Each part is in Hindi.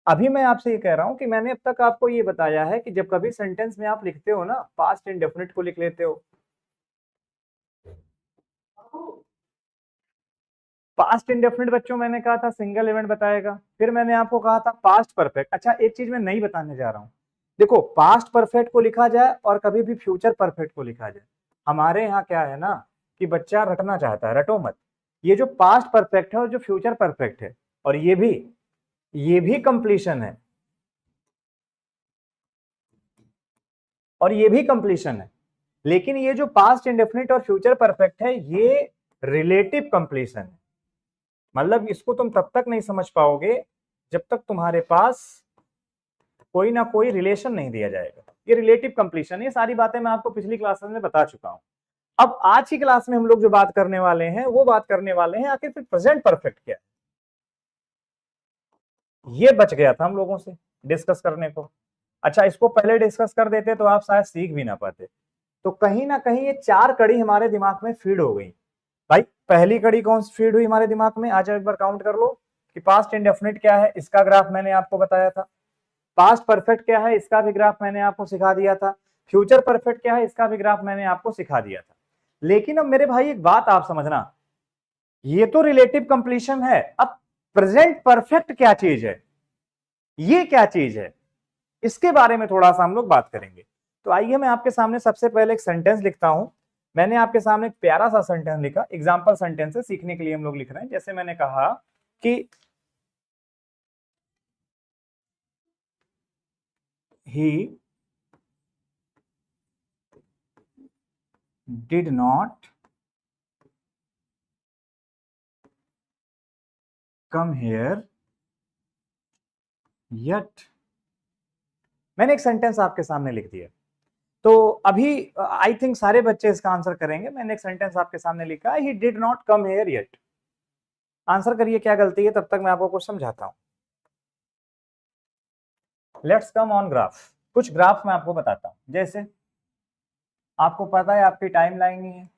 अभी मैं आपसे ये कह रहा हूं कि मैंने अब तक आपको ये बताया है कि जब कभी सेंटेंस में आप लिखते हो ना, पास्ट इंडेफिनिट को लिख लेते हो। पास्ट इंडेफिनिट बच्चों मैंने कहा था सिंगल इवेंट बताएगा, फिर मैंने आपको कहा था पास्ट परफेक्ट। अच्छा, एक चीज मैं नहीं बताने जा रहा हूं, देखो पास्ट परफेक्ट को लिखा जाए और कभी भी फ्यूचर परफेक्ट को लिखा जाए, हमारे यहाँ क्या है ना कि बच्चा रटना चाहता है, रटो मत। ये जो पास्ट परफेक्ट है और जो फ्यूचर परफेक्ट है, और ये भी कंप्लीशन है, और ये भी कंप्लीशन है, लेकिन ये जो पास्ट इंडेफिनिट और फ्यूचर परफेक्ट है ये रिलेटिव कंप्लीशन है। मतलब इसको तुम तब तक नहीं समझ पाओगे जब तक तुम्हारे पास कोई ना कोई रिलेशन नहीं दिया जाएगा। ये रिलेटिव कंप्लीशन, ये सारी बातें मैं आपको पिछली क्लासेस में बता चुका हूं। अब आज की क्लास में हम लोग जो बात करने वाले हैं वो बात करने वाले हैं आखिर फिर प्रेजेंट परफेक्ट क्या है। ये बच गया था हम लोगों से डिस्कस करने को। अच्छा, इसको पहले डिस्कस कर देते तो आप शायद सीख भी ना पाते। तो कहीं ना कहीं ये चार कड़ी हमारे दिमाग में फीड हो गई। भाई पहली कड़ी कौन सी फीड हुई हमारे दिमाग में, आज एक बार काउंट कर लो कि पास्ट इंडेफिनिट क्या है, इसका ग्राफ मैंने आपको बताया था। पास्ट परफेक्ट क्या है, इसका भी ग्राफ मैंने आपको सिखा दिया था। फ्यूचर परफेक्ट क्या है, इसका भी ग्राफ मैंने आपको सिखा दिया था। लेकिन अब मेरे भाई एक बात आप समझना, ये तो रिलेटिव कंप्लीशन है, अब प्रेजेंट परफेक्ट क्या चीज है, ये क्या चीज है, इसके बारे में थोड़ा सा हम लोग बात करेंगे। तो आइए मैं आपके सामने सबसे पहले एक सेंटेंस लिखता हूं। मैंने आपके सामने एक प्यारा सा सेंटेंस लिखा, एग्जाम्पल सेंटेंस है, सीखने के लिए हम लोग लिख रहे हैं। जैसे मैंने कहा कि he did not come here yet। मैंने एक सेंटेंस आपके सामने लिख दिया। तो अभी आई थिंक सारे बच्चे इसका आंसर करेंगे। मैंने एक सेंटेंस आपके सामने लिखा है, he did not come here yet. Answer करिए क्या गलती है, तब तक मैं आपको कुछ समझाता हूं। Let's come on graph. कुछ ग्राफ मैं आपको बताता हूं। जैसे आपको पता है आपकी टाइम लाइन ही है,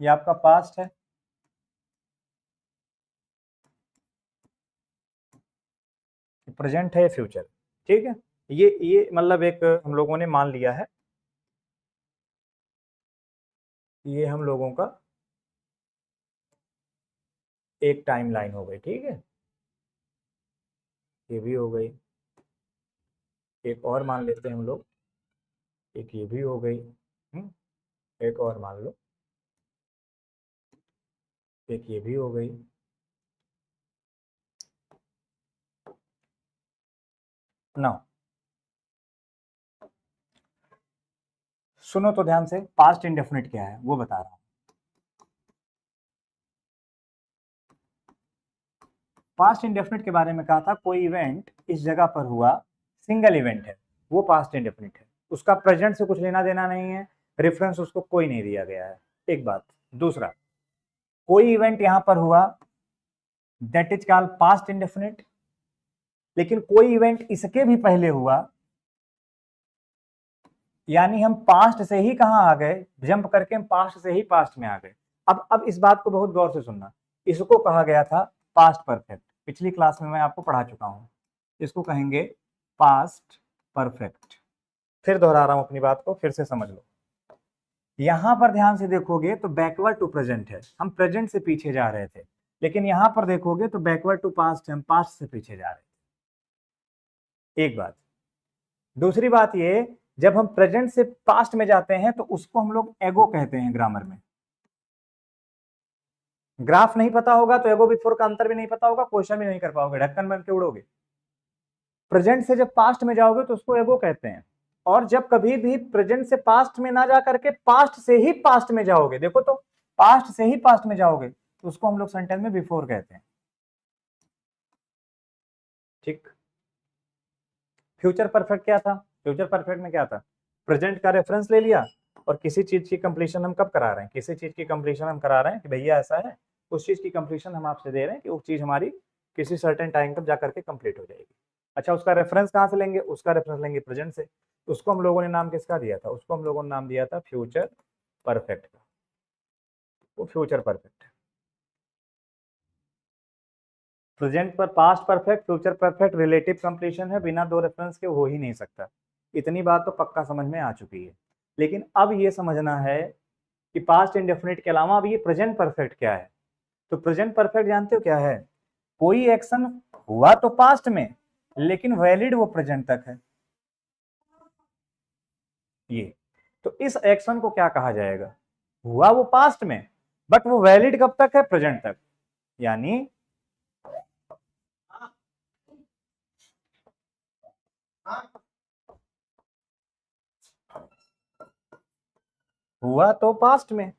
ये आपका पास्ट है, प्रेजेंट है, फ्यूचर। ठीक है, ये मतलब एक हम लोगों ने मान लिया है, ये हम लोगों का एक टाइम लाइन हो गई। ठीक है, ये भी हो गई। एक और मान लेते हैं हम लोग, एक ये भी हो गई। एक और मान लो, एक ये भी हो गई। ना, सुनो तो ध्यान से, पास्ट इंडेफिनिट क्या है वो बता रहा हूं। पास्ट इंडेफिनिट के बारे में कहा था कोई इवेंट इस जगह पर हुआ, सिंगल इवेंट है, वो पास्ट इंडेफिनिट है। उसका प्रेजेंट से कुछ लेना देना नहीं है, रेफरेंस उसको कोई नहीं दिया गया है। एक बात। दूसरा, कोई इवेंट यहां पर हुआ, that is called past indefinite. लेकिन कोई इवेंट इसके भी पहले हुआ, यानी हम पास्ट से ही कहां आ गए, जंप करके हम पास्ट से ही पास्ट में आ गए। अब इस बात को बहुत गौर से सुनना, इसको कहा गया था पास्ट परफेक्ट। पिछली क्लास में मैं आपको पढ़ा चुका हूं, इसको कहेंगे पास्ट परफेक्ट। फिर दोहरा रहा हूं अपनी बात को, फिर से समझ लो। यहां पर ध्यान से देखोगे तो बैकवर्ड टू प्रेजेंट है, हम प्रेजेंट से पीछे जा रहे थे। लेकिन यहां पर देखोगे तो बैकवर्ड टू पास्ट है, हम पास्ट से पीछे जा रहे थे। एक बात। दूसरी बात ये, जब हम प्रेजेंट से पास्ट में जाते हैं तो उसको हम लोग एगो कहते हैं ग्रामर में। ग्राफ नहीं पता होगा तो एगो बिफोर का अंतर भी नहीं पता होगा, क्वेश्चन भी नहीं कर पाओगे, ढक्कन बन के उड़ोगे। प्रेजेंट से जब पास्ट में जाओगे तो उसको एगो कहते हैं। और जब कभी भी प्रेजेंट से पास्ट में ना जा करके पास्ट से ही पास्ट में जाओगे, देखो तो, पास्ट से ही पास्ट में जाओगे तो उसको हम लोग सेंटेंस में बिफोर कहते हैं। ठीक। फ्यूचर परफेक्ट क्या था, फ्यूचर परफेक्ट में क्या था, प्रेजेंट का रेफरेंस ले लिया और किसी चीज की कंप्लीशन हम कब करा रहे हैं, किसी चीज की कंप्लीशन हम करा रहे हैं कि भैया ऐसा है, उस चीज की कंप्लीशन हम आपसे दे रहे हैं कि वो चीज हमारी किसी सर्टेन टाइम तक जाकर के कंप्लीट हो जाएगी। अच्छा, उसका रेफरेंस कहाँ से लेंगे, उसका रेफरेंस लेंगे प्रेजेंट से। उसको हम लोगों ने नाम किसका दिया था, उसको हम लोगों ने नाम दिया था फ्यूचर परफेक्ट का। वो फ्यूचर परफेक्ट है। प्रेजेंट पर past perfect, future perfect relative completion है, बिना दो रेफरेंस के हो ही नहीं सकता। इतनी बात तो पक्का समझ में आ चुकी है। लेकिन अब ये समझना है कि पास्ट इंडेफिनिट के अलावा अब ये प्रेजेंट परफेक्ट क्या है। तो प्रेजेंट परफेक्ट जानते हो क्या है? कोई एक्शन हुआ तो पास्ट में, लेकिन वैलिड वो प्रेजेंट तक है। ये तो इस एक्शन को क्या कहा जाएगा? हुआ वो पास्ट में, बट वो वैलिड कब तक है? प्रेजेंट तक। यानी हुआ तो पास्ट में,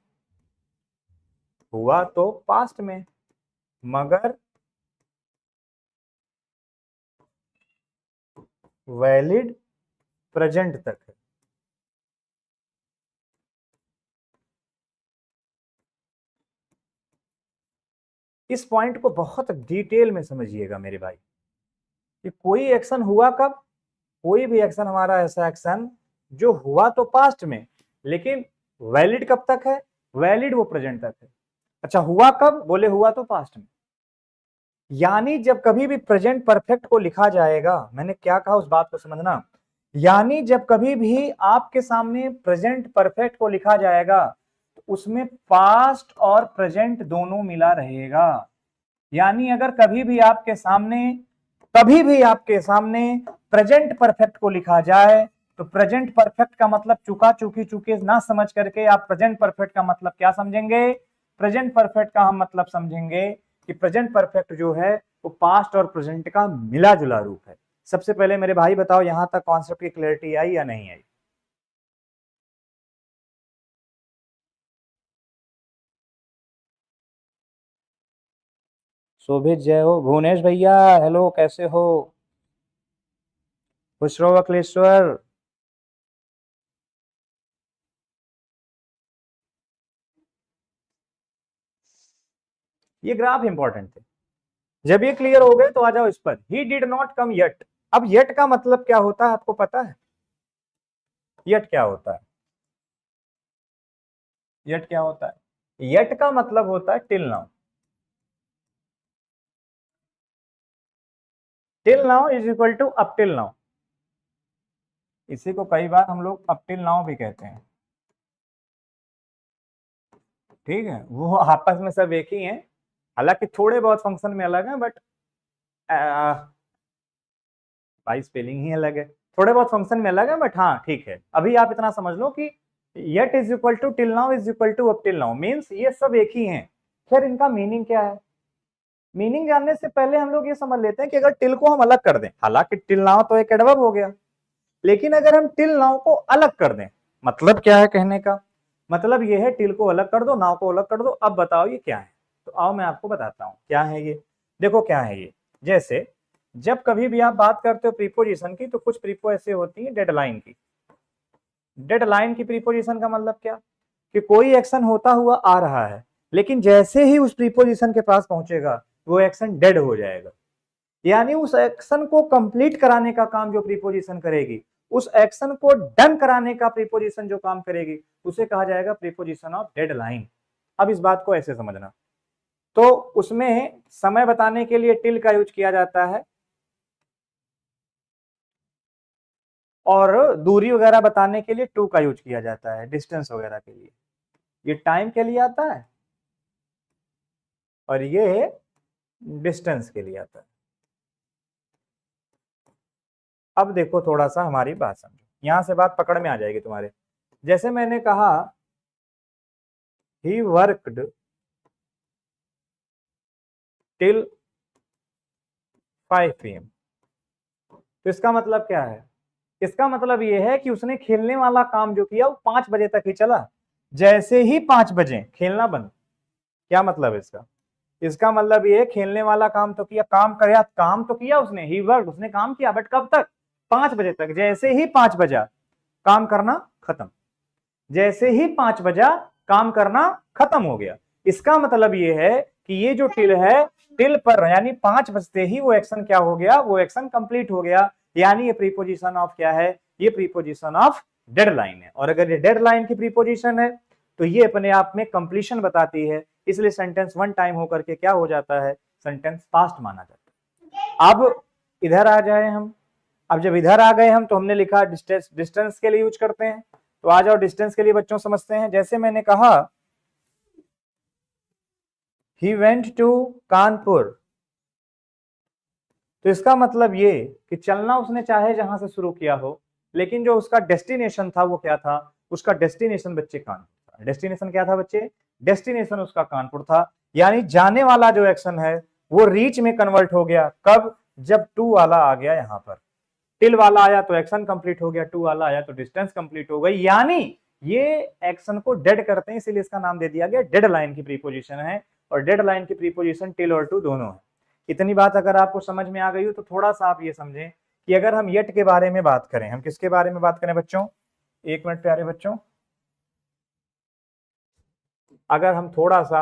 हुआ तो पास्ट में, मगर वैलिड प्रेजेंट तक है। इस पॉइंट को बहुत डिटेल में समझिएगा मेरे भाई, कि कोई एक्शन हुआ कब? कोई भी एक्शन हमारा ऐसा एक्शन जो हुआ तो पास्ट में, लेकिन वैलिड कब तक है? वैलिड वो प्रेजेंट तक है। अच्छा, हुआ कब? बोले हुआ तो पास्ट में। यानी जब कभी भी प्रेजेंट परफेक्ट को लिखा जाएगा, मैंने क्या कहा उस बात को समझना, यानी जब कभी भी आपके सामने प्रेजेंट परफेक्ट को लिखा जाएगा तो उसमें पास्ट और प्रेजेंट दोनों मिला रहेगा। यानी अगर कभी भी आपके सामने प्रेजेंट परफेक्ट को लिखा जाए तो प्रेजेंट परफेक्ट का मतलब चुका, चुकी, चुके ना समझ करके आप प्रेजेंट परफेक्ट का मतलब क्या समझेंगे? प्रेजेंट परफेक्ट का हम मतलब समझेंगे कि प्रेजेंट परफेक्ट जो है वो पास्ट और प्रेजेंट का मिला जुला रूप है। सबसे पहले मेरे भाई बताओ, यहां तक कॉन्सेप्ट की क्लैरिटी आई या नहीं आई? शोभित जय हो। भुवनेश भैया हेलो, कैसे हो? खुश रहो अखिलेश्वर। ये ग्राफ इंपॉर्टेंट थे। जब ये क्लियर हो गए तो आ जाओ इस पर। He did not come yet. अब येट का मतलब क्या होता है आपको पता है? येट क्या होता है? येट क्या होता है? येट का मतलब होता है till now. Till now is equal to up till now. इसी को कई बार हम लोग अप टिल नाउ भी कहते हैं। ठीक है, वो आपस में सब एक ही हैं, हालांकि थोड़े बहुत फंक्शन में अलग है, बट भाई स्पेलिंग ही अलग है। थोड़े बहुत फंक्शन में अलग है, बट हाँ ठीक है। अभी आप इतना समझ लो कि yet is equal to till now is equal to up till now, means ये सब एक ही हैं। फिर इनका मीनिंग क्या है? मीनिंग जानने से पहले हम लोग ये समझ लेते हैं कि अगर टिल को हम अलग कर दें, हालांकि टिल नाउ तो एक एडवर्ब हो गया, लेकिन अगर हम टिल नाउ को अलग कर दें, मतलब क्या है कहने का? मतलब ये है टिल को अलग कर दो, नाउ को अलग कर दो। अब बताओ ये क्या है? तो आओ मैं आपको बताता हूं क्या है ये। देखो क्या है ये। जैसे जब कभी भी आप बात करते हो प्रीपोजिशन की, तो कुछ प्रीपो ऐसे होती है डेडलाइन की। डेडलाइन की प्रीपोजिशन का मतलब क्या? कि कोई एक्शन होता हुआ आ रहा है, लेकिन जैसे ही उस प्रीपोजिशन के पास पहुंचेगा वो एक्शन डेड हो जाएगा। यानी उस एक्शन को कंप्लीट कराने का काम जो प्रीपोजिशन करेगी, उस एक्शन को डन कराने का प्रीपोजिशन जो काम करेगी, उसे कहा जाएगा प्रीपोजिशन ऑफ डेडलाइन। अब इस बात को ऐसे समझना, तो उसमें समय बताने के लिए टिल का यूज किया जाता है, और दूरी वगैरह बताने के लिए टू का यूज किया जाता है, डिस्टेंस वगैरह के लिए। ये टाइम के लिए आता है और ये डिस्टेंस के लिए आता है। अब देखो थोड़ा सा हमारी बात समझो, यहां से बात पकड़ में आ जाएगी तुम्हारे। जैसे मैंने कहा ही वर्कड टिल 5 PM, तो इसका मतलब क्या है? इसका मतलब यह है कि उसने खेलने वाला काम जो किया वो 5 बजे तक ही चला। जैसे ही 5 बजे खेलना बंद। क्या मतलब है इसका? इसका मतलब ये खेलने वाला काम तो किया, काम तो किया उसने, ही वर्क, उसने काम किया, बट कब तक? 5 बजे तक। जैसे ही 5 बजा काम करना खत्म। जैसे ही 5 बजा काम करना खत्म हो गया। इसका मतलब ये है कि ये जो टिल है, टिल पर यानी 5 बजते ही वो एक्शन क्या हो गया? वो एक्शन कंप्लीट हो गया। यानी ये प्रीपोजिशन ऑफ क्या है? ये प्रीपोजिशन ऑफ डेडलाइन है। और अगर ये डेडलाइन की प्रीपोजिशन है तो ये अपने आप में कंप्लीशन बताती है, इसलिए सेंटेंस वन टाइम होकर के क्या हो जाता है? सेंटेंस पास्ट माना जाता है। अब इधर आ जाए हम, अब जब इधर आ गए हम तो हमने लिखा डिस्टेंस, डिस्टेंस के लिए यूज करते हैं, तो आ जाओ डिस्टेंस के लिए बच्चों समझते हैं। जैसे मैंने कहा ही वेंट टू कानपुर, तो इसका मतलब ये कि चलना उसने चाहे जहां से शुरू किया हो, लेकिन जो उसका डेस्टिनेशन था वो क्या था, उसका डेस्टिनेशन बच्चे कानपुर था। डेस्टिनेशन क्या था बच्चे, डेस्टिनेशन उसका कानपुर था। यानी जाने वाला जो एक्शन है वो रीच में कन्वर्ट हो गया, कब, जब टू वाला आ गया यहां पर। टिल वाला आया तो एक्शन कंप्लीट हो गया, टू वाला आया तो डिस्टेंस कंप्लीट हो गई। यानी ये एक्शन को डेड करते हैं, इसीलिए इसका नाम दे दिया गया डेड लाइन की प्रीपोजिशन है, और डेड लाइन की प्रीपोजिशन टिल और टू दोनों है। इतनी बात अगर आपको समझ में आ गई हो तो थोड़ा सा आप ये समझें कि अगर हम येट के बारे में बात करें, हम किसके बारे में बात करें बच्चों, एक मिनट प्यारे बच्चों, अगर हम थोड़ा सा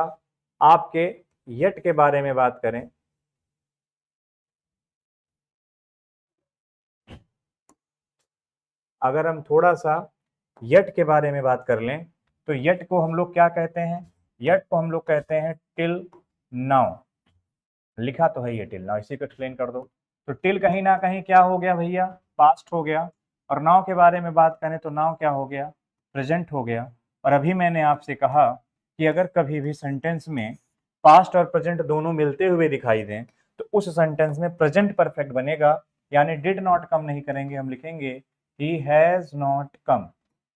आपके येट के बारे में बात करें, अगर हम थोड़ा सा यट के बारे में बात कर लें, तो यट को हम लोग क्या कहते हैं, यट को हम लोग कहते हैं टिल नाउ। लिखा तो है ये टिल नाउ, इसी को एक्सप्लेन कर दो। तो टिल कहीं ना कहीं क्या हो गया भैया, पास्ट हो गया, और नाउ के बारे में बात करें तो नाउ क्या हो गया, प्रेजेंट हो गया। और अभी मैंने आपसे कहा कि अगर कभी भी सेंटेंस में पास्ट और प्रेजेंट दोनों मिलते हुए दिखाई दें तो उस सेंटेंस में प्रेजेंट परफेक्ट बनेगा, यानी डिड नॉट कम नहीं करेंगे, हम लिखेंगे ही हैज नॉट कम,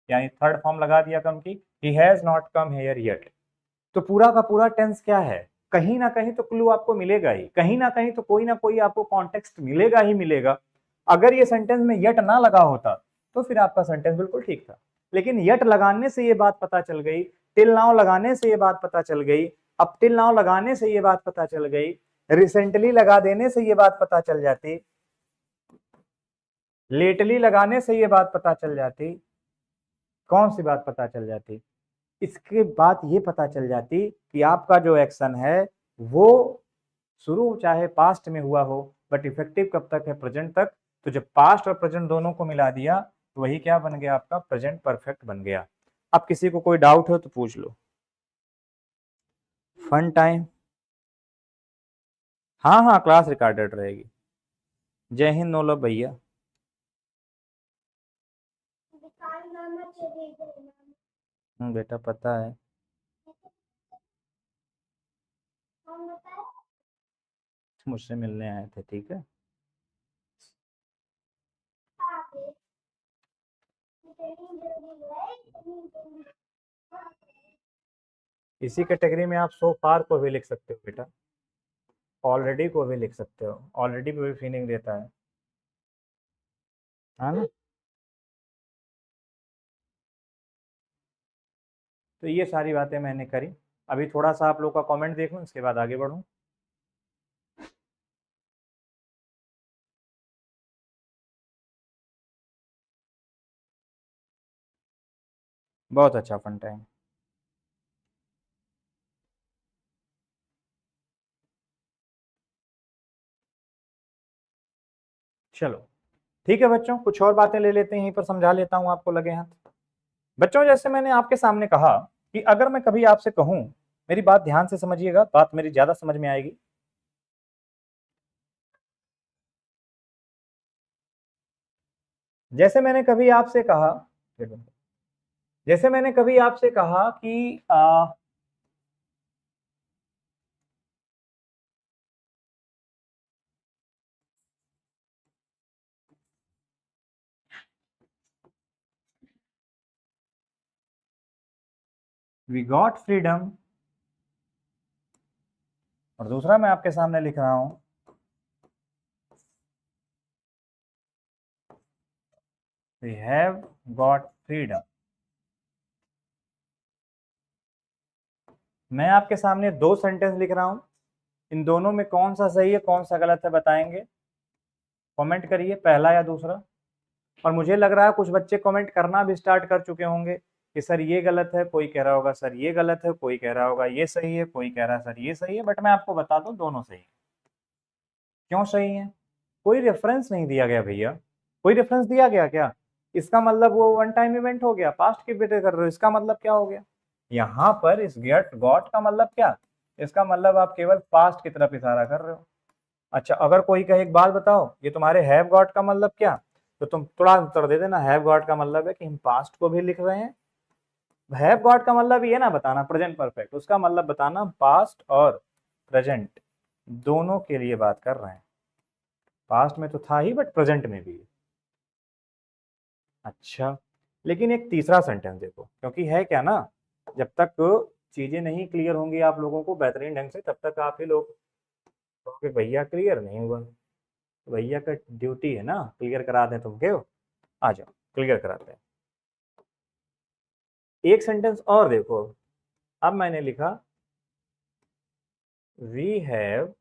यानी थर्ड फॉर्म लगा दिया कम की, he has not come here yet. तो पूरा का पूरा टेंस क्या है, कहीं ना कहीं तो क्लू आपको मिलेगा ही, कहीं ना कहीं तो कोई ना कोई आपको कॉन्टेक्स्ट मिलेगा ही मिलेगा। अगर ये सेंटेंस में यट ना लगा होता तो फिर आपका सेंटेंस बिल्कुल ठीक था, लेकिन यट लगाने से ये बात पता चल गई, टिल नाउ लगाने से ये बात पता चल गई, अब टिल नाउ लगाने से ये बात पता चल गई, रिसेंटली लगा देने से ये बात पता चल जाती, लेटली लगाने से ये बात पता चल जाती, कौन सी बात पता चल जाती, इसके बाद ये पता चल जाती कि आपका जो एक्शन है वो शुरू चाहे पास्ट में हुआ हो बट इफेक्टिव कब तक है, प्रेजेंट तक। तो जब पास्ट और प्रेजेंट दोनों को मिला दिया तो वही क्या बन गया, आपका प्रेजेंट परफेक्ट बन गया। अब किसी को कोई डाउट हो तो पूछ लो। फन टाइम, हाँ हाँ क्लास रिकॉर्डेड रहेगी। जय हिंद नोलो भैया। बेटा पता है, मुझसे मिलने आए थे, ठीक है। इसी कैटेगरी में आप सो फार को भी लिख सकते हो बेटा, ऑलरेडी को भी लिख सकते हो, ऑलरेडी भी फीलिंग देता है ना। तो ये सारी बातें मैंने करी। अभी थोड़ा सा आप लोग का कमेंट देखूं, इसके बाद आगे बढ़ूं। बहुत अच्छा फन टाइम। चलो ठीक है बच्चों, कुछ और बातें ले लेते हैं, यहीं पर समझा लेता हूं आपको, लगे हाथ। बच्चों जैसे मैंने आपके सामने कहा कि अगर मैं कभी आपसे कहूं, मेरी बात ध्यान से समझिएगा, बात मेरी ज्यादा समझ में आएगी। जैसे मैंने कभी आपसे कहा, जैसे मैंने कभी आपसे कहा कि वी गॉट फ्रीडम, और दूसरा मैं आपके सामने लिख रहा हूं वी हैव गॉट फ्रीडम। मैं आपके सामने दो सेंटेंस लिख रहा हूं, इन दोनों में कौन सा सही है कौन सा गलत है बताएंगे, कमेंट करिए, पहला या दूसरा। और मुझे लग रहा है कुछ बच्चे कमेंट करना भी स्टार्ट कर चुके होंगे कि सर ये गलत है, कोई कह रहा होगा सर ये गलत है, कोई कह रहा होगा ये सही है, कोई कह रहा है सर ये सही है। बट मैं आपको बता दूं दोनों सही है। क्यों सही है, कोई रेफरेंस नहीं दिया गया भैया, कोई रेफरेंस दिया गया क्या, इसका मतलब वो वन टाइम इवेंट हो गया, पास्ट की बातें कर रहे हो, इसका मतलब क्या हो गया, यहाँ पर इस गेट गॉट का मतलब क्या, इसका मतलब आप केवल पास्ट की तरफ इशारा कर रहे हो। अच्छा, अगर कोई कहे एक बात बताओ, ये तुम्हारे हैव गॉट का मतलब क्या, तो तुम थोड़ा उत्तर दे देना। हैव गॉट का मतलब है कि हम पास्ट को भी लिख रहे हैं। हैव गॉट का मतलब ये ना बताना प्रेजेंट परफेक्ट, उसका मतलब बताना पास्ट और प्रेजेंट दोनों के लिए बात कर रहे हैं। पास्ट में तो था ही, बट प्रेजेंट में भी है। अच्छा, लेकिन एक तीसरा सेंटेंस देखो, क्योंकि है क्या ना, जब तक चीजें नहीं क्लियर होंगी आप लोगों को बेहतरीन ढंग से, तब तक आप ही लोग कहोगे भैया क्लियर नहीं हुआ। तो भैया का ड्यूटी है ना क्लियर करा दें तुम क्यों। आ जाओ क्लियर कराते हैं। एक सेंटेंस और देखो, अब मैंने लिखा we have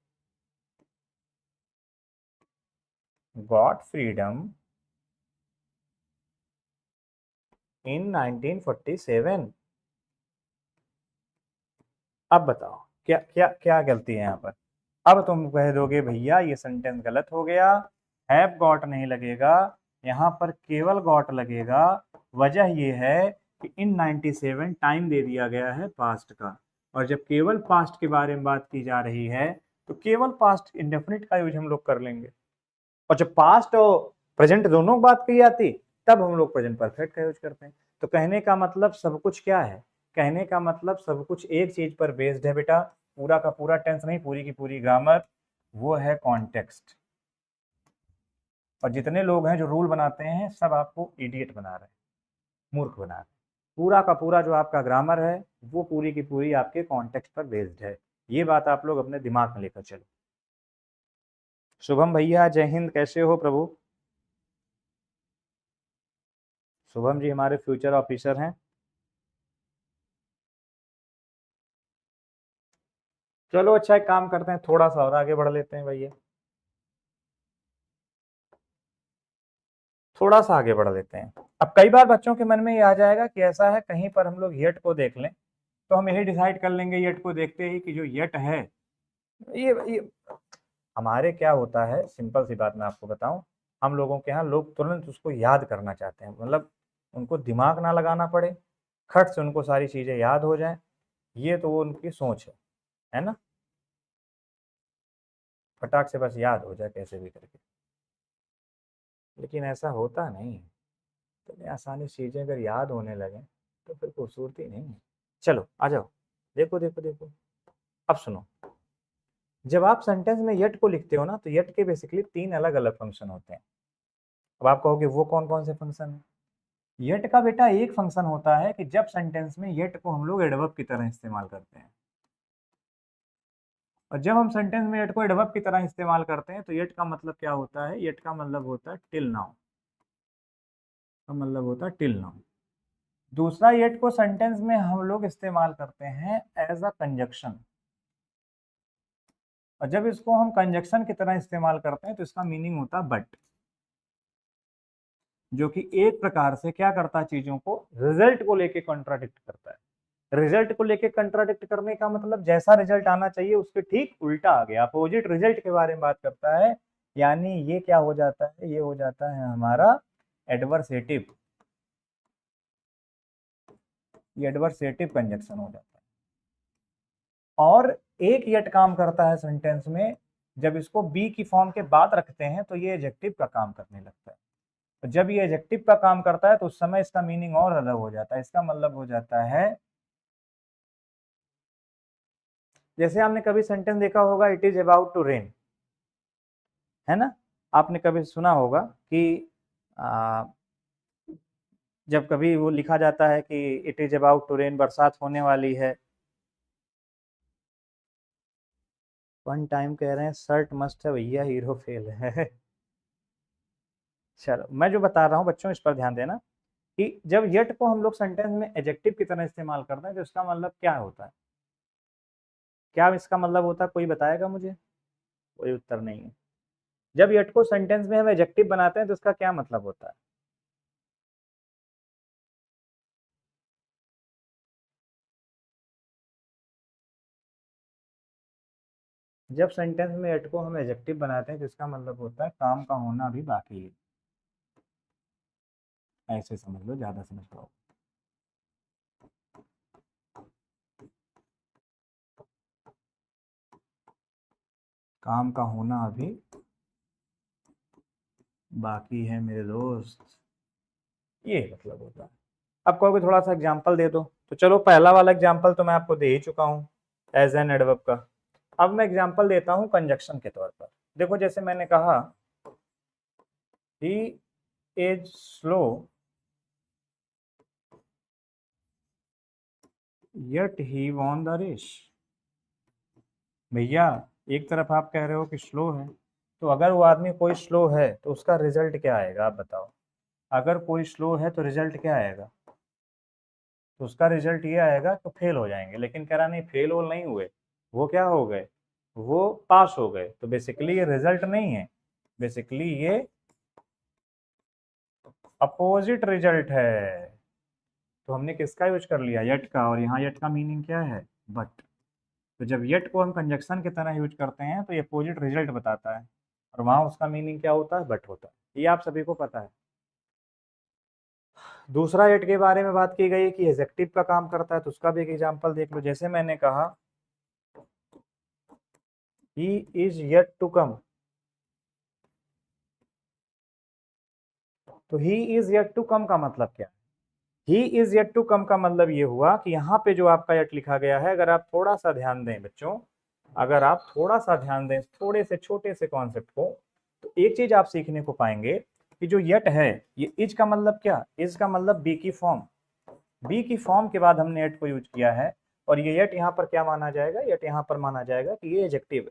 got freedom in 1947। अब बताओ क्या क्या क्या गलती है यहाँ पर। अब तुम कह दोगे भैया ये सेंटेंस गलत हो गया, हैव गॉट नहीं लगेगा, यहाँ पर केवल गॉट लगेगा। वजह ये है कि इन 97 टाइम दे दिया गया है पास्ट का, और जब केवल पास्ट के बारे में बात की जा रही है तो केवल पास्ट इंडेफिनिट का यूज हम लोग कर लेंगे, और जब पास्ट और प्रेजेंट दोनों बात की जाती तब हम लोग प्रेजेंट परफेक्ट का यूज करते हैं। तो कहने का मतलब सब कुछ क्या है, कहने का मतलब सब कुछ एक चीज पर बेस्ड है बेटा, पूरा का पूरा टेंस नहीं, पूरी की पूरी ग्रामर, वो है कॉन्टेक्स्ट। और जितने लोग हैं जो रूल बनाते हैं सब आपको इडियट बना रहे हैं, मूर्ख बना रहे हैं। पूरा का पूरा जो आपका ग्रामर है वो पूरी की पूरी आपके कॉन्टेक्स्ट पर बेस्ड है। ये बात आप लोग अपने दिमाग में लेकर चलो। शुभम भैया जय हिंद, कैसे हो प्रभु। शुभम जी हमारे फ्यूचर ऑफिसर हैं। चलो अच्छा एक काम करते हैं, थोड़ा सा और आगे बढ़ लेते हैं भैया, थोड़ा सा आगे बढ़ लेते हैं। अब कई बार बच्चों के मन में ये आ जाएगा कि ऐसा है कहीं पर हम लोग यट को देख लें, तो हम यही डिसाइड कर लेंगे यट को देखते ही कि जो यट है ये हमारे क्या होता है, सिंपल सी बात मैं आपको बताऊं, हम लोगों के यहाँ लोग तुरंत उसको याद करना चाहते हैं, मतलब उनको दिमाग ना लगाना पड़े, खट से उनको सारी चीजें याद हो जाएं। ये तो वो उनकी सोच है ना, फटाक से बस याद हो जाए कैसे भी करके। लेकिन ऐसा होता नहीं है, इतनी आसानी से चीजें अगर याद होने लगे तो फिर खूबसूरती नहीं है। चलो आ जाओ, देखो देखो देखो, अब सुनो। जब आप सेंटेंस में यट को लिखते हो ना, तो यट के बेसिकली तीन अलग अलग फंक्शन होते हैं। अब आप कहोगे वो कौन कौन से फंक्शन है। यट का बेटा एक फंक्शन होता है कि जब सेंटेंस में यट को हम लोग एडवर्ब की तरह इस्तेमाल करते हैं, और जब हम सेंटेंस में यट को एडवर्ब की तरह इस्तेमाल करते हैं तो यट का मतलब क्या होता है, यट का मतलब होता है टिल नाउ, का मतलब होता है टिल नाउ। दूसरा यट को सेंटेंस में हम लोग इस्तेमाल करते हैं एज अ कंजक्शन, और जब इसको हम कंजक्शन की तरह इस्तेमाल करते हैं तो इसका मीनिंग होता है बट, जो कि एक प्रकार से क्या करता है, चीजों को रिजल्ट को लेके कॉन्ट्राडिक्ट करता है। रिजल्ट को लेके कंट्राडिक्ट करने का मतलब जैसा रिजल्ट आना चाहिए उसके ठीक उल्टा आ गया, अपोजिट रिजल्ट के बारे में बात करता है। यानी ये क्या हो जाता है, ये हो जाता है हमारा एडवर्सेटिव, ये एडवर्सेटिव कंजक्शन हो जाता है। और एक यट काम करता है सेंटेंस में, जब इसको बी की फॉर्म के बाद रखते हैं तो ये एडजेक्टिव का काम करने लगता है। तो जब ये एडजेक्टिव का काम करता है तो उस समय इसका मीनिंग और अलग हो जाता है। इसका मतलब हो जाता है, जैसे आपने कभी सेंटेंस देखा होगा it is about to rain, है ना। आपने कभी सुना होगा कि आ, जब कभी वो लिखा जाता है कि it is about to rain, बरसात होने वाली है। वन टाइम कह रहे हैं शर्ट मस्त है भैया, हीरो फेल है। चलो मैं जो बता रहा हूँ बच्चों इस पर ध्यान देना, कि जब यट को हम लोग सेंटेंस में एडजेक्टिव की तरह इस्तेमाल करते हैं तो इसका मतलब क्या होता है, क्या इसका मतलब होता है, कोई बताएगा मुझे। कोई उत्तर नहीं है। जब यट को सेंटेंस में हम एडजेक्टिव बनाते हैं तो इसका क्या मतलब होता है। जब सेंटेंस में एट को हम एडजेक्टिव बनाते हैं तो इसका मतलब होता है काम का होना भी बाकी है, ऐसे समझ लो, ज्यादा समझ पाओ। काम का होना अभी बाकी है मेरे दोस्त, ये मतलब होता है। अब कहोगे थोड़ा सा एग्जांपल दे दो, तो चलो पहला वाला एग्जांपल तो मैं आपको दे ही चुका हूँ एज एन एडवर्ब का। अब मैं एग्जांपल देता हूँ कंजक्शन के तौर पर। देखो जैसे मैंने कहा he is slow yet he won the race। भैया एक तरफ आप कह रहे हो कि स्लो है, तो अगर वो आदमी कोई स्लो है तो उसका रिजल्ट क्या आएगा आप बताओ। अगर कोई स्लो है तो रिजल्ट क्या आएगा, तो उसका रिजल्ट ये आएगा तो फेल हो जाएंगे। लेकिन कह रहा नहीं, फेल वो नहीं हुए, वो क्या हो गए, वो पास हो गए। तो बेसिकली ये रिजल्ट नहीं है, बेसिकली ये अपोजिट रिजल्ट है। तो हमने किसका यूज कर लिया, यट का, और यहाँ यट का मीनिंग क्या है, बट। तो जब यट को हम कंजक्शन की तरह यूज करते हैं तो ये अपोजिट रिजल्ट बताता है, और वहां उसका मीनिंग क्या होता है, बट होता है। ये आप सभी को पता है। दूसरा यट के बारे में बात की गई कि एडजेक्टिव का काम करता है, तो उसका भी एक एग्जांपल देख लो। जैसे मैंने कहा he is yet to come, तो he is yet to come का मतलब क्या, he is yet to come का मतलब ये हुआ कि यहाँ पे जो आपका यट लिखा गया है, अगर आप थोड़ा सा ध्यान दें बच्चों, अगर आप थोड़ा सा ध्यान दें थोड़े से छोटे से कॉन्सेप्ट को, तो एक चीज आप सीखने को पाएंगे कि जो यट है, ये इज का मतलब क्या, इज का मतलब बी की फॉर्म, बी की फॉर्म के बाद हमने यट को यूज किया है। और ये यट यहाँ पर क्या माना जाएगा, यट यहाँ पर माना जाएगा कि ये एडजेक्टिव है।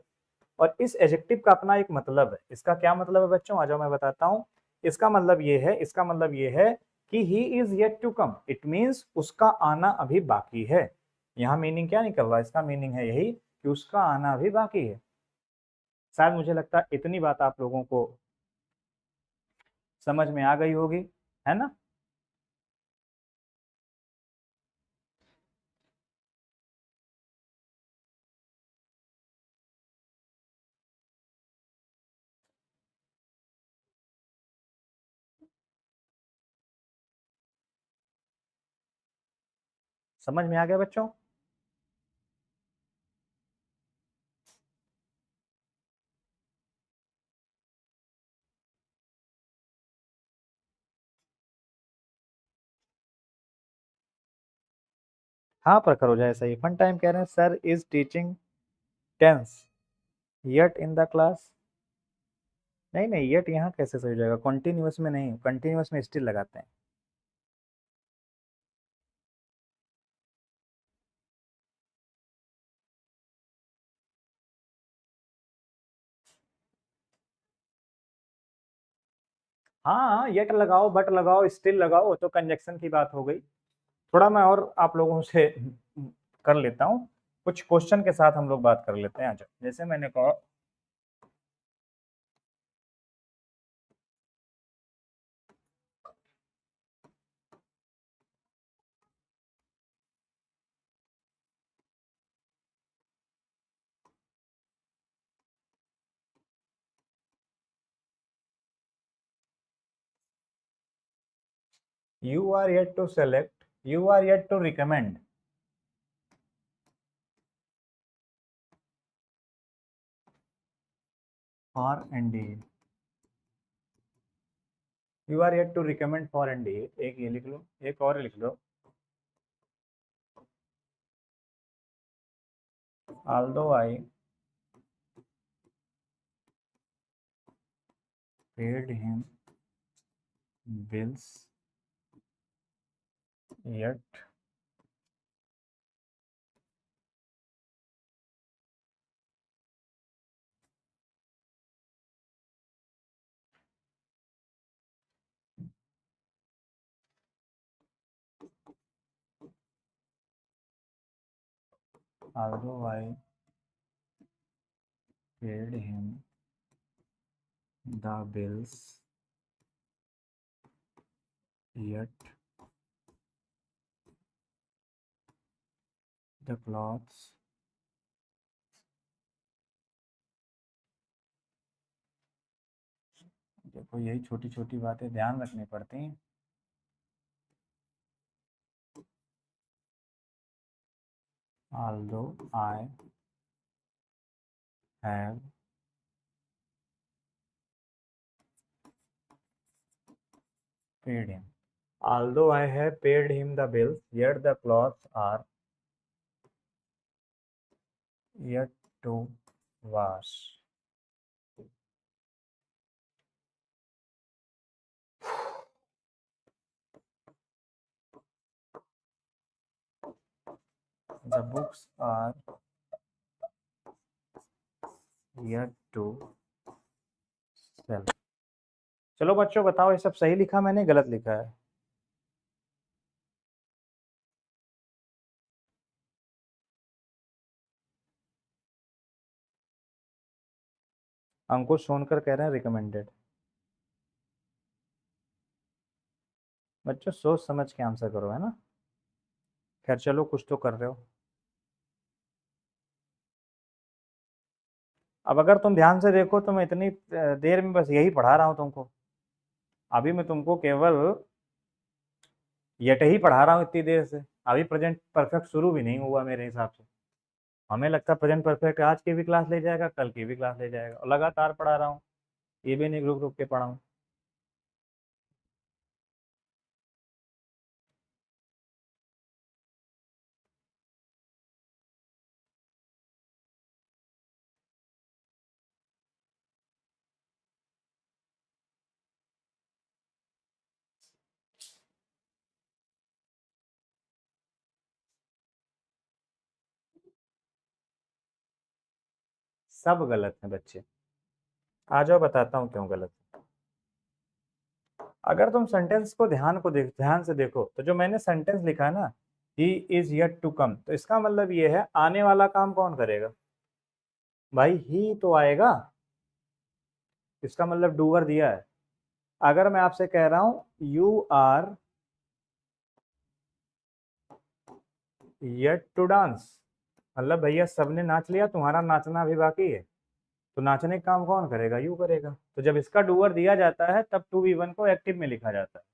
और इस एडजेक्टिव का अपना एक मतलब है। इसका क्या मतलब है बच्चों, आ जाओ मैं बताता हूँ। इसका मतलब ये है, इसका मतलब ये है कि he is yet to come, it means उसका आना अभी बाकी है। यहाँ मीनिंग क्या निकल रहा है, इसका मीनिंग है यही कि उसका आना अभी बाकी है। शायद मुझे लगता है इतनी बात आप लोगों को समझ में आ गई होगी, है ना। समझ में आ गया बच्चों। हाँ प्रखर हो जाए, सही। फन टाइम कह रहे हैं sir is teaching tense yet in the class. नहीं नहीं, यट यहाँ कैसे सही हो जाएगा, कॉन्टिन्यूस में नहीं, कॉन्टिन्यूस में स्टिल लगाते हैं। हाँ यट लगाओ, बट लगाओ, स्टिल लगाओ, तो कंजक्शन की बात हो गई। थोड़ा मैं और आप लोगों से कर लेता हूँ, कुछ क्वेश्चन के साथ हम लोग बात कर लेते हैं। अच्छा जैसे मैंने कहा you are yet to select, you are yet to recommend. For ND, you are yet to recommend for ND, एक ये लिख लो, एक और लिख लो। although I paid him bills yet although I paid him the bills yet the clothes देखो यही छोटी छोटी बातें ध्यान रखनी पड़ती हैं। although I have paid him. Although I have paid him the bills, yet the clothes are yet to wash. The books are yet to sell. चलो बच्चों बताओ, ये सब सही लिखा मैंने, गलत लिखा है? अंकुश सोनकर कह रहे हैं रिकमेंडेड। बच्चों सोच समझ के आंसर करो, है ना? खैर चलो, कुछ तो कर रहे हो। अब अगर तुम ध्यान से देखो तो मैं इतनी देर में बस यही पढ़ा रहा हूँ तुमको। अभी मैं तुमको केवल यट ही पढ़ा रहा हूँ इतनी देर से। अभी प्रेजेंट परफेक्ट शुरू भी नहीं हुआ मेरे हिसाब से। हमें लगता है प्रेजेंट परफेक्ट आज की भी क्लास ले जाएगा, कल की भी क्लास ले जाएगा, और लगातार पढ़ा रहा हूँ, ये भी नहीं रुक रुक के पढ़ा हूँ। सब गलत है बच्चे। आ जाओ बताता हूँ क्यों गलत है। अगर तुम सेंटेंस को ध्यान से देखो तो जो मैंने सेंटेंस लिखा है ना, he is yet to come, तो इसका मतलब ये है आने वाला काम कौन करेगा? भाई ही तो आएगा। इसका मतलब डूअर दिया है। अगर मैं आपसे कह रहा हूं you are yet to dance, मतलब भैया सबने नाच लिया, तुम्हारा नाचना भी बाकी है। तो नाचने का काम कौन करेगा? यू करेगा। तो जब इसका डूअर दिया जाता है तब टू वी वन को एक्टिव में लिखा जाता है।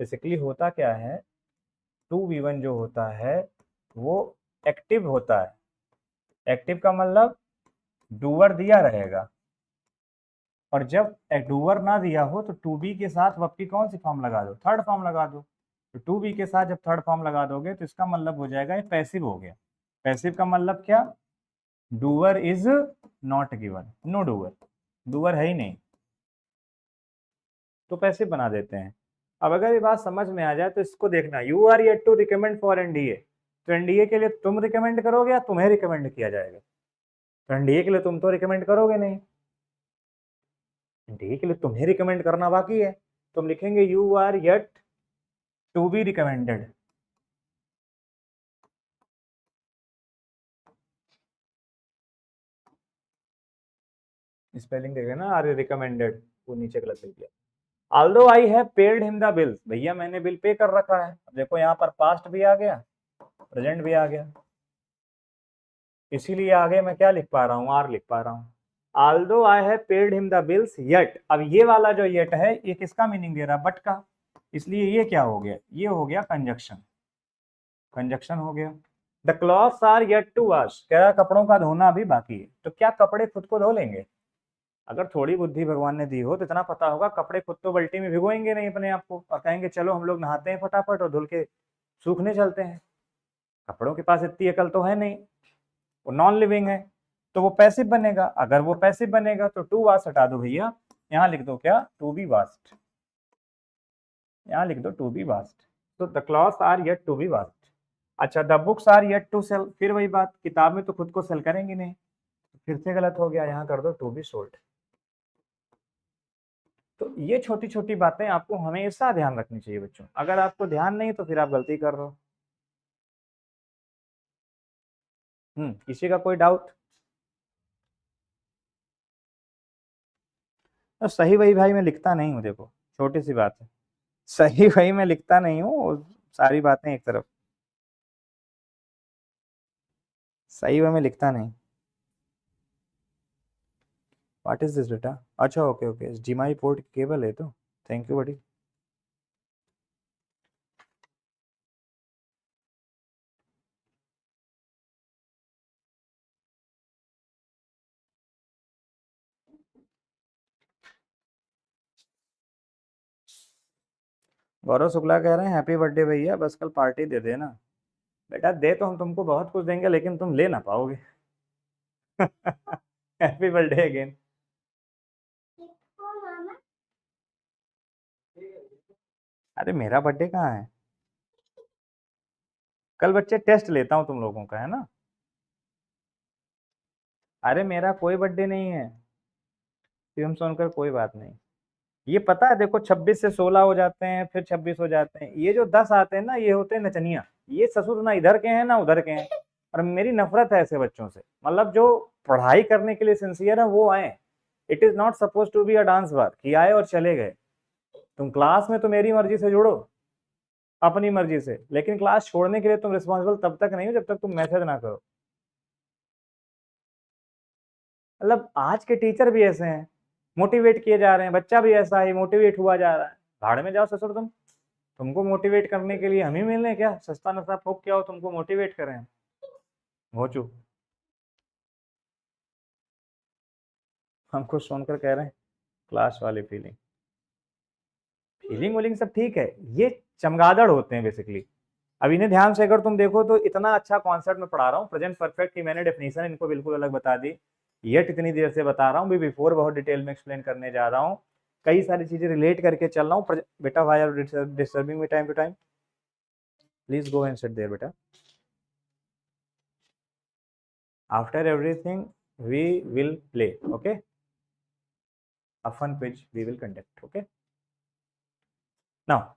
बेसिकली होता क्या है, टू वी वन जो होता है वो एक्टिव होता है। एक्टिव का मतलब डूअर दिया रहेगा, और जब डूअर ना दिया हो तो टू बी के साथ वर्ब की कौन सी फॉर्म लगा दो? थर्ड फॉर्म लगा दो। तो टू बी के साथ जब थर्ड फॉर्म लगा दोगे तो इसका मतलब हो जाएगा ये पैसिव हो गया। पैसिव का मतलब क्या? Doer is not given, no doer, doer है ही नहीं, तो पैसिव बना देते हैं। अब अगर ये बात समझ में आ जाए तो इसको देखना, you are yet to recommend for NDA, तो एनडीए के लिए तुम रिकमेंड करोगे या तुम्हें रिकमेंड किया जाएगा? तो एनडीए के लिए तुम तो रिकमेंड करोगे नहीं, एनडीए के लिए तुम्हें रिकमेंड करना बाकी है। तुम लिखेंगे you are yet to be recommended. Spelling देखे ना, आर रिकमेंडेड, वो नीचे गलत लिख दिया। Although I have paid him the bills, भैया मैंने बिल पे कर रखा है। अब देखो यहाँ पर पास्ट भी आ गया, प्रेजेंट भी आ गया, इसीलिए आगे मैं क्या लिख पा रहा हूँ? आर लिख पा रहा हूँ। Although I have paid him the bills yet, अब ये वाला जो येट है ये किसका मीनिंग दे रहा है? बट का। इसलिए ये क्या हो गया? ये हो गया कंजक्शन, कंजक्शन हो गया। The clothes are yet to wash, कह रहा कपड़ों का धोना अभी बाकी है। तो क्या कपड़े खुद को धो लेंगे? अगर थोड़ी बुद्धि भगवान ने दी हो तो इतना पता होगा कपड़े खुद तो बल्टी में भिगोएंगे नहीं अपने आप को, और कहेंगे चलो हम लोग नहाते हैं फटाफट और धुल के सूखने चलते हैं। कपड़ों के पास इतनी अकल तो है नहीं, वो नॉन लिविंग है, तो वो पैसिव बनेगा। अगर वो पैसिव बनेगा तो टू वास्ट हटा दो भैया, यहाँ लिख दो क्या? टू बी वास्ट, यहाँ लिख दो टू बी वास्ट। तो the clothes are yet to be washed. अच्छा, the books are yet to sell, फिर वही बात, किताब में तो खुद को सेल करेंगी नहीं, फिर से गलत हो गया, यहाँ कर दो टू बी सोल्ड। तो ये छोटी छोटी बातें आपको हमेशा ध्यान रखनी चाहिए बच्चों। अगर आपको ध्यान नहीं तो फिर आप गलती कर रहे हो। किसी का कोई डाउट? तो सही वही भाई मैं लिखता नहीं हूँ, देखो छोटी सी बात है, सही वही मैं लिखता नहीं हूँ, सारी बातें एक तरफ, सही वही मैं लिखता नहीं। व्हाट इज दिस बेटा? अच्छा ओके ओके, जीमाई पोर्ट केबल है तो थैंक यू बड़ी। गौरव शुक्ला कह रहे हैं हैप्पी बर्थडे भैया, बस कल पार्टी दे देना। बेटा दे तो हम तुमको बहुत कुछ देंगे, लेकिन तुम ले ना पाओगे। Happy birthday again. अरे मेरा बर्थडे कहाँ है? कल बच्चे टेस्ट लेता हूँ तुम लोगों का, है ना। अरे मेरा कोई बर्थडे नहीं है, तुम सुनकर कोई बात नहीं। ये पता है, देखो 26 से 16 हो जाते हैं, फिर 26 हो जाते हैं, ये जो 10 आते हैं ना, ये होते हैं नचनिया। ये ससुर ना इधर के हैं ना उधर के हैं। और मेरी नफरत है ऐसे बच्चों से, मतलब जो पढ़ाई करने के लिए सिंसियर है वो आए। It is not suppose to be a dance bar कि आए और चले गए। तुम क्लास में तो मेरी मर्जी से जुड़ो, अपनी मर्जी से, लेकिन क्लास छोड़ने के लिए तुम रिस्पॉन्सिबल तब तक नहीं हो जब तक तुम मैसेज ना करो। मतलब आज के टीचर भी ऐसे हैं, मोटिवेट किए जा रहे हैं, बच्चा भी ऐसा ही मोटिवेट हुआ जा रहा है। भाड़ में जाओ ससुर तुम। तुमको मोटिवेट करने के लिए हम ही मिलने क्या? सस्ता नशा फूक क्या हो तुमको मोटिवेट करें? घोचू। हम खुद सुनकर कह रहे हैं क्लास वाली फीलिंग। फीलिंग वीलिंग सब ठीक है, ये चमगादड़ होते हैं बेसिकली। अब इन्हें ध्यान से अगर तुम देखो तो इतना अच्छा कॉन्सेप्ट में पढ़ा रहा हूँ, प्रेजेंट परफेक्ट की मैंने डेफिनेशन इनको बिल्कुल अलग बता दी। येट इतनी देर से बता रहा हूँ, भी बिफोर बहुत डिटेल में एक्सप्लेन करने जा रहा हूँ। कई सारी चीजें रिलेट करके चल रहा हूँ। बेटा why are disturbing me time to time? Please go and sit there बेटा। After everything we will play, okay? A fun quiz we will conduct, okay? Now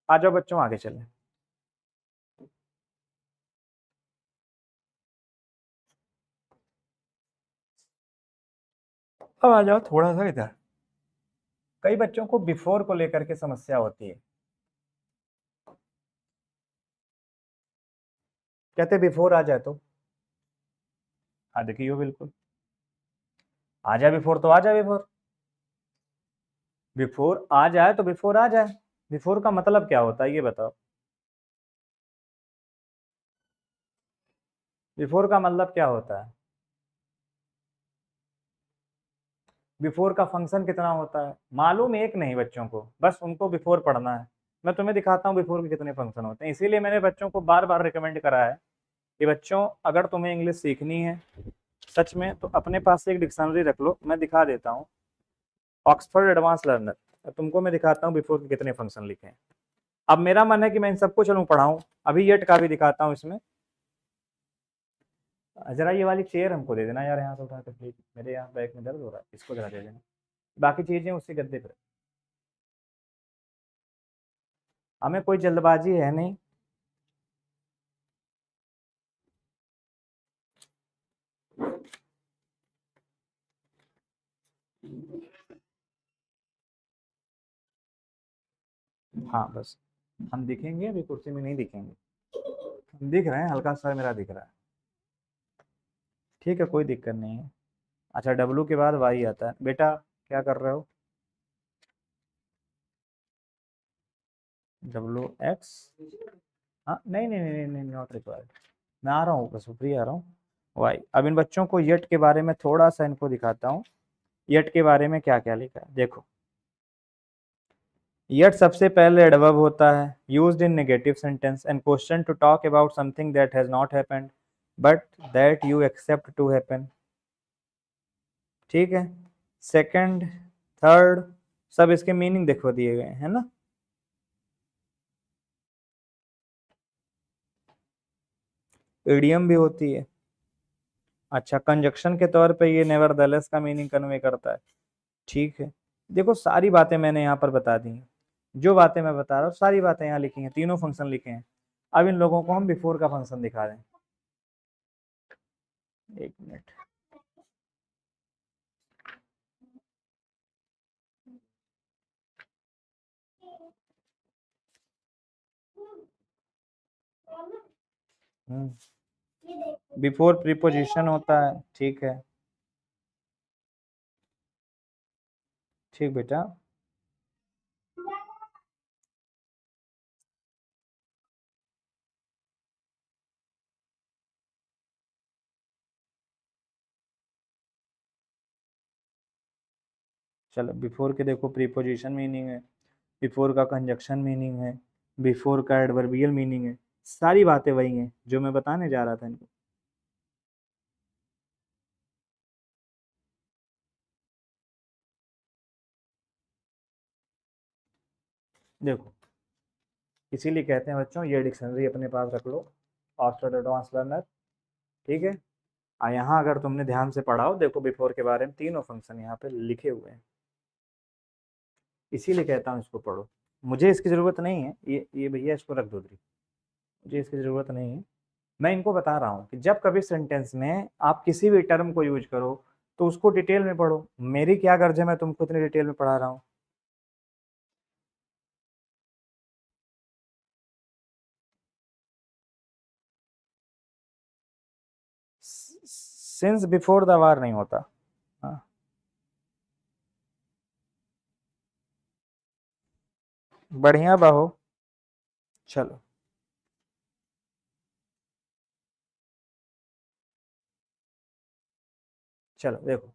आ जाओ बच्चों, आगे चलें। अब आ जाओ थोड़ा सा इधर। कई बच्चों को बिफोर को लेकर के समस्या होती है। कहते बिफोर आ जाए तो। हाँ देखिए बिल्कुल, आ जाए बिफोर तो आ जाए बिफोर। बिफोर आ जाए तो बिफोर आ जाए। बिफोर का मतलब क्या होता है ये बताओ? बिफोर का मतलब क्या होता है? बिफोर का फंक्शन कितना होता है मालूम? एक नहीं बच्चों को, बस उनको बिफोर पढ़ना है। मैं तुम्हें दिखाता हूँ बिफोर के कितने फंक्शन होते हैं। इसीलिए मैंने बच्चों को बार बार रिकमेंड करा है कि बच्चों अगर तुम्हें इंग्लिश सीखनी है सच में, तो अपने पास से एक डिक्शनरी रख लो। मैं दिखा देता हूँ, ऑक्सफोर्ड एडवांस लर्नर। तुमको मैं दिखाता हूँ बिफोर के कितने फंक्शन लिखे हैं। अब मेरा मन है कि मैं इन सबको चलूँ पढ़ाऊँ। अभी येट का भी दिखाता हूँ इसमें। जरा ये वाली चेयर हमको दे देना यार, यहाँ से उठा कर प्लीज, मेरे यहाँ बैक में दर्द हो रहा है, इसको जरा दे देना। बाकी चीजें उसी गद्दे पर। हमें कोई जल्दबाजी है नहीं। हाँ बस, हम दिखेंगे अभी, कुर्सी में नहीं दिखेंगे। हम दिख रहे हैं, हल्का सा मेरा दिख रहा है। ठीक है, कोई दिक्कत नहीं है। अच्छा, डब्लू के बाद वाई आता है। बेटा क्या कर रहे हो? W x. हाँ नहीं नहीं नहीं नहीं, नॉट रिक्वायर्ड। मैं आ रहा हूँ, बस ऊपर ही आ रहा हूँ। वाई। अब इन बच्चों को यट के बारे में थोड़ा सा इनको दिखाता हूँ। यट के बारे में क्या क्या लिखा है देखो। यट सबसे पहले एडवर्ब होता है, used in negative sentence and question to talk about something that has not happened but that you except to happen. ठीक है। सेकंड, थर्ड, सब इसके मीनिंग देखो दिए गए हैं ना। इडियम भी होती है। अच्छा, कंजक्शन के तौर पे ये नेवरदलेस का मीनिंग कन्वे करता है। ठीक है। देखो सारी बातें मैंने यहाँ पर बता दी हैं। जो बातें मैं बता रहा हूँ सारी बातें यहाँ लिखी हैं, तीनों फंक्शन लिखे हैं। अब इन लोगों को हम बिफोर का फंक्शन दिखा दें। एक मिनट। बिफोर प्रीपोजिशन होता है, ठीक है। ठीक बेटा। चलो बिफोर के देखो प्रीपोजिशन मीनिंग है। बिफोर का कंजक्शन मीनिंग है, बिफोर का एडवर्बियल मीनिंग है, सारी बातें वही हैं जो मैं बताने जा रहा था इनको। देखो, इसीलिए कहते हैं बच्चों ये डिक्शनरी अपने पास रख लो, ऑक्सफोर्ड एडवांस लर्नर, ठीक है। यहाँ अगर तुमने ध्यान से पढ़ा हो, देखो बिफोर के बारे में तीनों फंक्शन यहाँ पे लिखे हुए हैं, इसीलिए कहता हूँ इसको पढ़ो। मुझे इसकी ज़रूरत नहीं है, ये भैया इसको रख दो, मुझे इसकी ज़रूरत नहीं है। मैं इनको बता रहा हूँ कि जब कभी सेंटेंस में आप किसी भी टर्म को यूज करो तो उसको डिटेल में पढ़ो। मेरी क्या गर्ज है मैं तुमको इतनी डिटेल में पढ़ा रहा हूँ। सिंस बिफोर द वार नहीं होता। हाँ, बढ़िया बाहो, चलो चलो देखो,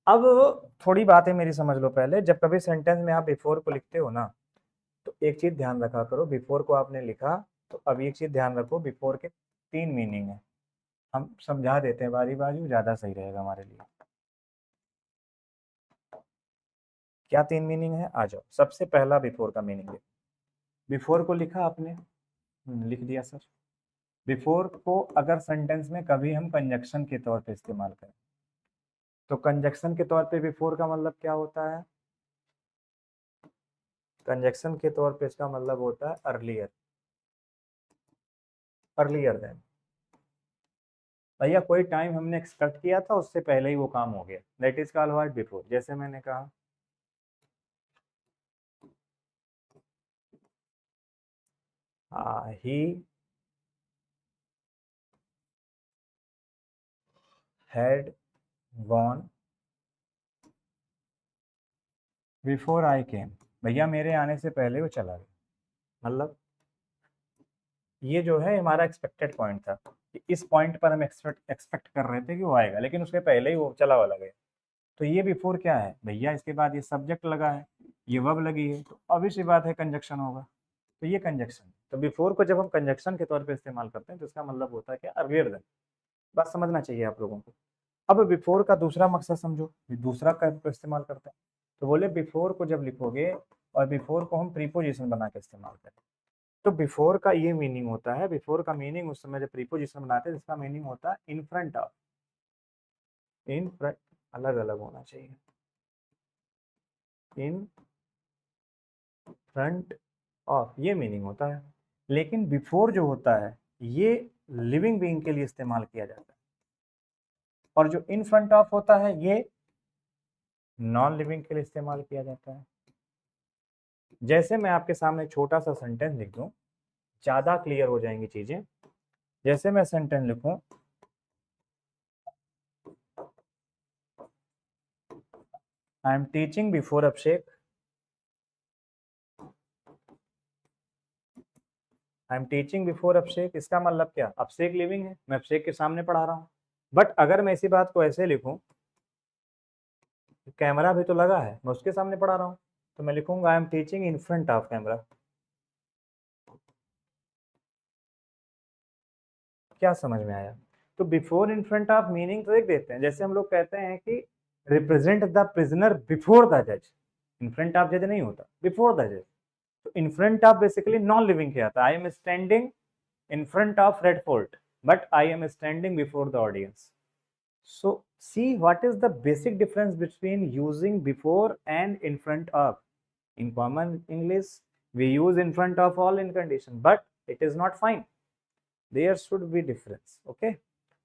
अब थोड़ी बातें मेरी समझ लो। पहले जब कभी सेंटेंस में आप बिफोर को लिखते हो ना, तो एक चीज ध्यान रखा करो, बिफोर को आपने लिखा तो अब एक चीज ध्यान रखो, बिफोर के तीन मीनिंग है। हम समझा देते हैं बारी बारी, ज्यादा सही रहेगा हमारे लिए। क्या तीन मीनिंग है, आ जाओ। सबसे पहला बिफोर का मीनिंग है, बिफोर को लिखा आपने, लिख दिया सर। बिफोर को अगर सेंटेंस में कभी हम कंजक्शन के तौर पे इस्तेमाल करें, तो कंजक्शन के तौर पे बिफोर का मतलब क्या होता है? कंजक्शन के तौर पे इसका मतलब होता है अर्लियर, अर्लियर देन। भैया कोई टाइम हमने एक्सपेक्ट किया था, उससे पहले ही वो काम हो गया, that is called what, before. जैसे मैंने कहा he had gone before I came. भैया मेरे आने से पहले वो चला गया। मतलब ये जो है हमारा एक्सपेक्टेड पॉइंट था कि इस पॉइंट पर हम एक्सपेक्ट कर रहे थे कि वो आएगा, लेकिन उसके पहले ही वो चला वाला गया। तो ये बिफोर क्या है भैया, इसके बाद ये सब्जेक्ट लगा है, ये वर्ब लगी है, तो obvious सी बात है कंजक्शन होगा। तो ये कंजक्शन, तो बिफोर को जब हम कंजक्शन के तौर पे इस्तेमाल करते हैं तो इसका मतलब होता है कि अर्लियर देन। बात समझना चाहिए आप लोगों को। अब बिफोर का दूसरा मकसद समझो, दूसरा का इस्तेमाल करते हैं। तो बोले बिफोर को जब लिखोगे और बिफोर को हम प्रीपोजिशन बना के इस्तेमाल करें, तो बिफोर का ये मीनिंग होता है, बिफोर का मीनिंग उस समय जब प्रीपोजिशन बनाते हैं इसका मीनिंग होता है in front of. In front अलग अलग होना चाहिए, इन फ्रंट ऑफ ये मीनिंग होता है। लेकिन बिफोर जो होता है ये लिविंग बीइंग के लिए इस्तेमाल किया जाता है, और जो इन फ्रंट ऑफ होता है ये नॉन लिविंग के लिए इस्तेमाल किया जाता है। जैसे मैं आपके सामने छोटा सा सेंटेंस लिख दूं, ज्यादा क्लियर हो जाएंगी चीजें। जैसे मैं सेंटेंस लिखूं, I am teaching before Abhishek. I am teaching before Abhishek, इसका मतलब क्या, अभिषेक लिविंग है, मैं अभिषेक के सामने पढ़ा रहा हूँ। बट अगर मैं इसी बात को ऐसे लिखूं, कैमरा भी तो लगा है, मैं उसके सामने पढ़ा रहा हूँ, तो मैं लिखूंगा आई am teaching in front of camera. क्या समझ में आया? तो before in front of meaning तो एक देते हैं, जैसे हम लोग कहते हैं कि represent the prisoner before the जज। इन फ्रंट ऑफ जज नहीं होता, बिफोर द जज। तो in front of basically non living क्या आता है, I am standing in front of red fort, but I am standing before the audience. So see what is the basic difference between using before and in front of. In common English, we use in front of all in condition, but it is not fine. There should be difference. Okay?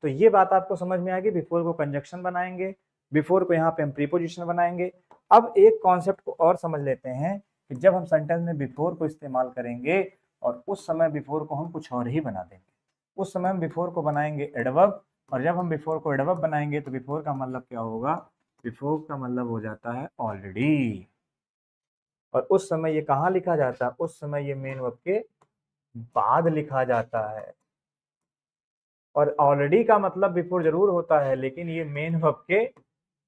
तो ये बात आपको समझ में आएगी। बिफोर को कंजक्शन बनाएंगे, बिफोर को यहाँ पे हम प्रीपोजिशन बनाएंगे। अब एक कॉन्सेप्ट को और समझ लेते हैं कि जब हम सेंटेंस में बिफोर को इस्तेमाल करेंगे और उस समय बिफोर को हम कुछ और ही बना देंगे, उस समय हम बिफोर को बनाएंगे एडवर्ब, और जब हम बिफोर को एडवर्ब बनाएंगे तो बिफोर का मतलब क्या होगा, बिफोर का मतलब हो जाता है ऑलरेडी। और उस समय ये कहाँ लिखा जाता है, उस समय ये मेन वर्ब के बाद लिखा जाता है। और ऑलरेडी का मतलब बिफोर जरूर होता है, लेकिन ये मेन वर्ब के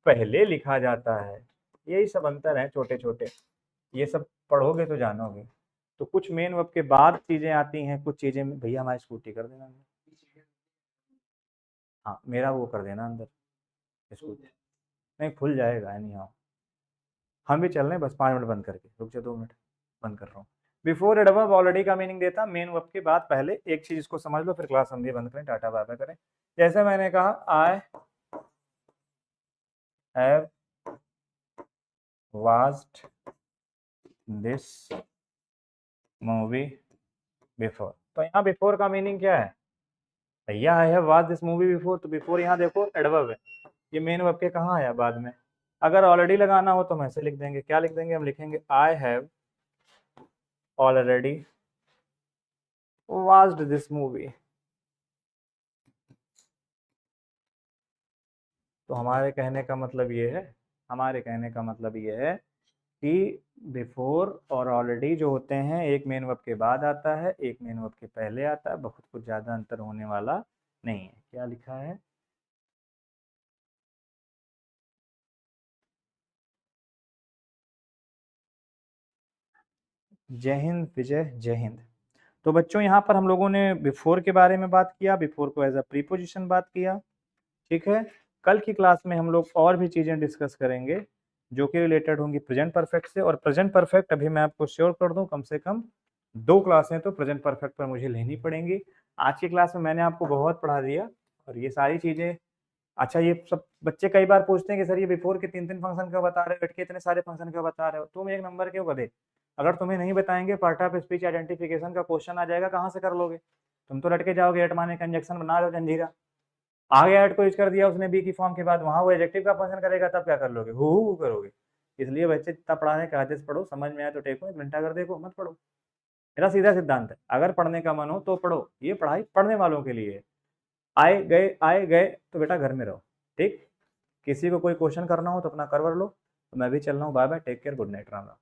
पहले लिखा जाता है। यही सब अंतर है छोटे छोटे। ये सब पढ़ोगे तो जानोगे। तो कुछ मेन वर्ब के बाद चीजें आती हैं, कुछ चीजें भैया हमारी स्कूटी कर देना अंदर। हाँ मेरा वो कर देना अंदर स्कूटी। नहीं खुल जाएगा नहीं। हाँ हम भी चल रहे हैं, बस 5 मिनट बंद करके रुक जा, 2 मिनट बंद कर रहा हूँ। बिफोर एडवर्ब ऑलरेडी का मीनिंग देता मेन वर्ब के बाद पहले एक चीज इसको समझ लो, फिर क्लास हम भी बंद करें, टाटा बाय बाय करें। जैसे मैंने कहा I have watched this movie before. तो यहाँ बिफोर का मीनिंग क्या है भैया, I have watched this movie before, तो बिफोर यहाँ देखो एडवर्ब है, ये मेन वर्ब के कहाँ आया बाद में। अगर ऑलरेडी लगाना हो तो हम ऐसे लिख देंगे, क्या लिख देंगे, हम लिखेंगे I have already watched this movie. तो हमारे कहने का मतलब ये है, हमारे कहने का मतलब ये है कि बिफोर और ऑलरेडी जो होते हैं एक मेन वर्ब के बाद आता है, एक मेन वर्ब के पहले आता है, बहुत कुछ ज़्यादा अंतर होने वाला नहीं है। क्या लिखा है, जय हिंद विजय, जय हिंद। तो बच्चों यहाँ पर हम लोगों ने बिफोर के बारे में बात किया, बिफोर को एज अ प्रीपोजिशन बात किया, ठीक है। कल की क्लास में हम लोग और भी चीज़ें डिस्कस करेंगे जो कि रिलेटेड होंगी प्रेजेंट परफेक्ट से। और प्रेजेंट परफेक्ट अभी मैं आपको श्योर कर दूं, कम से कम 2 क्लासें तो प्रेजेंट परफेक्ट पर मुझे लेनी पड़ेंगी। आज की क्लास में मैंने आपको बहुत पढ़ा दिया और ये सारी चीज़ें। अच्छा ये सब बच्चे कई बार पूछते हैं कि सर ये बिफोर के 3-3 फंक्शन क्यों बता रहे हो, के इतने सारे फंक्शन क्यों बता रहे हो, तुम एक नंबर क्यों गधे। अगर तुम्हें नहीं बताएंगे पार्ट ऑफ स्पीच आइडेंटिफिकेशन का क्वेश्चन आ जाएगा, कहाँ से कर लोगे, तुम तो रट के जाओगे, एट माने कंजक्शन बना रहे हो जंजीरा, आगे ऐड को यूज कर दिया उसने बी की फॉर्म के बाद, वहां वो एडजेक्टिव का फंक्शन करेगा, तब क्या कर लोगे, हु करोगे। इसलिए बच्चे जितना पढ़ाने का आदेश पढ़ो, समझ में आए तो टेको, 1 घंटा कर देखो, मत पढ़ो। मेरा सीधा सिद्धांत है, अगर पढ़ने का मन हो तो पढ़ो, ये पढ़ाई पढ़ने वालों के लिए है। आए गए तो बेटा घर में रहो, ठीक। किसी को कोई क्वेश्चन करना हो तो अपना करवर लो। तो मैं भी चल रहा हूँ, bye bye, take care, good night, Ram Ram.